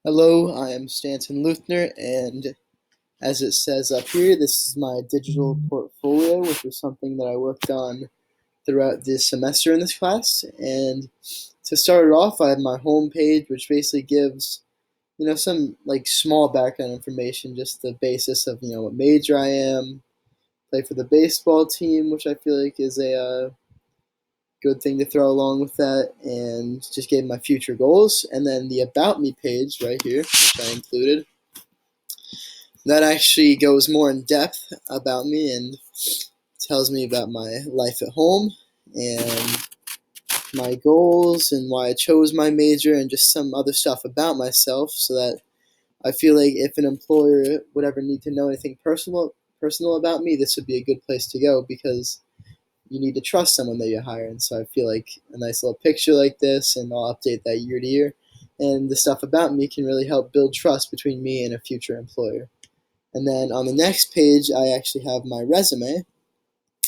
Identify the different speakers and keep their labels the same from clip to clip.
Speaker 1: Hello, I am Stanton Luthner, and as it says up here, this is my digital portfolio, which is something that I worked on throughout this semester in this class. And to start it off, I have my home page, which basically gives some like small background information, just the basis of what major I am, play for the baseball team, which I feel like is a good thing to throw along with that, and just gave my future goals. And then the About Me page right here, which I included, that actually goes more in depth about me and tells me about my life at home and my goals and why I chose my major and just some other stuff about myself, so that I feel like if an employer would ever need to know anything personal about me, this would be a good place to go, because you need to trust someone that you hire. And so I feel like a nice little picture like this, and I'll update that year to year, and the stuff about me can really help build trust between me and a future employer. And then on the next page, I actually have my resume,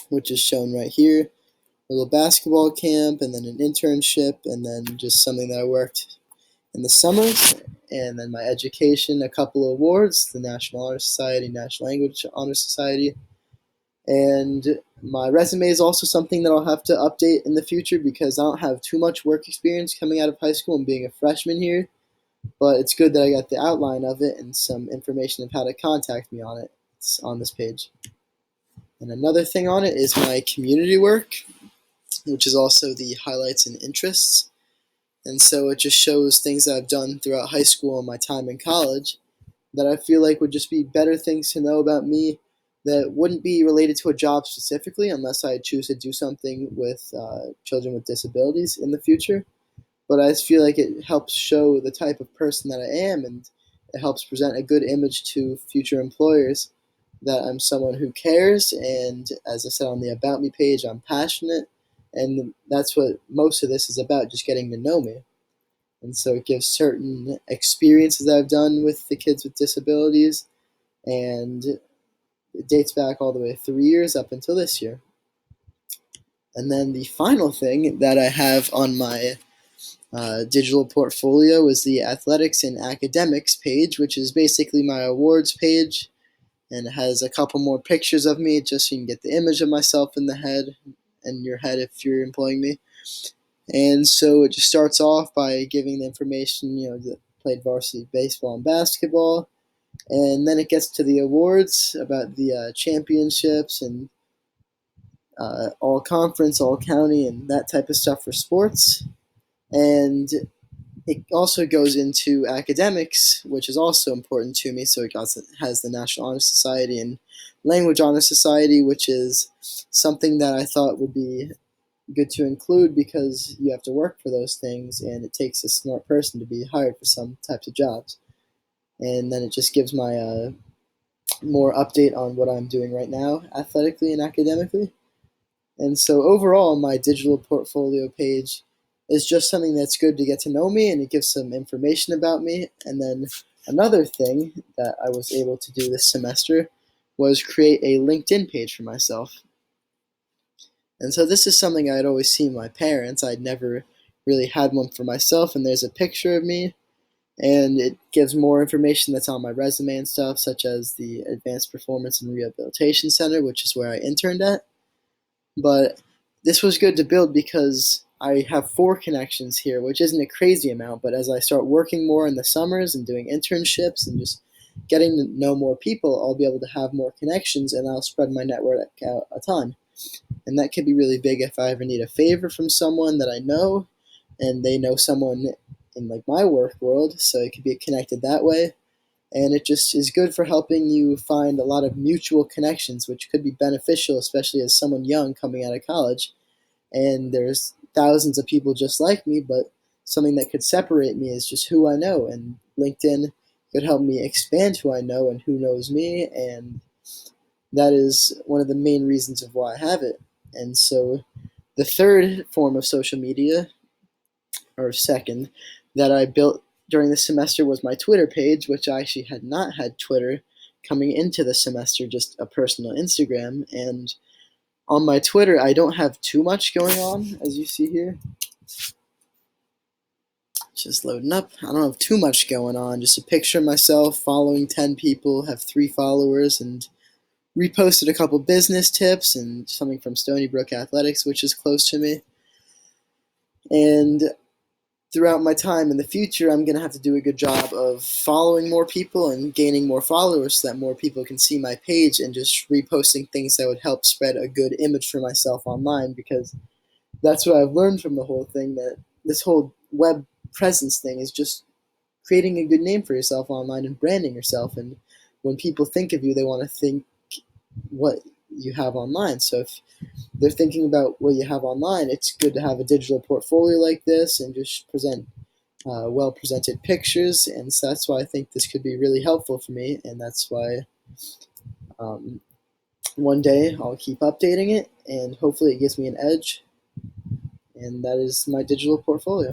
Speaker 1: which is shown right here. A little basketball camp, and then an internship, and then just something that I worked in the summers, and then my education, a couple of awards, the National Honor Society, National Language Honor Society. And my resume is also something that I'll have to update in the future, because I don't have too much work experience coming out of high school and being a freshman here. But it's good that I got the outline of it and some information of how to contact me on it. It's on this page. And another thing on it is my community work, which is also the highlights and interests. And so it just shows things that I've done throughout high school and my time in college that I feel like would just be better things to know about me, that wouldn't be related to a job specifically, unless I choose to do something with children with disabilities in the future. But I just feel like it helps show the type of person that I am, and it helps present a good image to future employers that I'm someone who cares. And as I said on the About Me page, I'm passionate, and that's what most of this is about, just getting to know me. And so it gives certain experiences that I've done with the kids with disabilities, and it dates back all the way 3 years up until this year. And then the final thing that I have on my digital portfolio is the athletics and academics page, which is basically my awards page, and it has a couple more pictures of me, just so you can get the image of myself in the head, and your head if you're employing me. And so it just starts off by giving the information, that played varsity baseball and basketball, and then it gets to the awards about the championships and all conference, all county, and that type of stuff for sports. And it also goes into academics, which is also important to me. So it has the National Honor Society and Language Honor Society, which is something that I thought would be good to include, because you have to work for those things, and it takes a smart person to be hired for some types of jobs. And then it just gives my more update on what I'm doing right now, athletically and academically. And so overall, my digital portfolio page is just something that's good to get to know me, and it gives some information about me. And then another thing that I was able to do this semester was create a LinkedIn page for myself. And so this is something I'd always seen my parents. I'd never really had one for myself, and there's a picture of me, and it gives more information that's on my resume and stuff, such as the Advanced Performance and Rehabilitation Center, which is where I interned at. But this was good to build, because I have 4 connections here, which isn't a crazy amount, but as I start working more in the summers and doing internships and just getting to know more people, I'll be able to have more connections, and I'll spread my network out a ton. And that could be really big if I ever need a favor from someone that I know, and they know someone in like my work world, so it could be connected that way. And it just is good for helping you find a lot of mutual connections, which could be beneficial, especially as someone young coming out of college. And there's thousands of people just like me, but something that could separate me is just who I know. And LinkedIn could help me expand who I know and who knows me, and that is one of the main reasons of why I have it. And so the third form of social media, or second, that I built during the semester was my Twitter page, which I actually had not had Twitter coming into the semester, just a personal Instagram. And on my Twitter, I don't have too much going on, as you see here. Just loading up. I don't have too much going on. Just a picture of myself following 10 people, have 3 followers, and reposted a couple business tips and something from Stony Brook Athletics, which is close to me. And throughout my time in the future, I'm going to have to do a good job of following more people and gaining more followers so that more people can see my page, and just reposting things that would help spread a good image for myself online, because that's what I've learned from the whole thing, that this whole web presence thing is just creating a good name for yourself online and branding yourself. And when people think of you, they want to think what you have online. So if they're thinking about what you have online, it's good to have a digital portfolio like this and just present well presented pictures. And so that's why I think this could be really helpful for me. And that's why um, one day I'll keep updating it, and hopefully it gives me an edge. And that is my digital portfolio.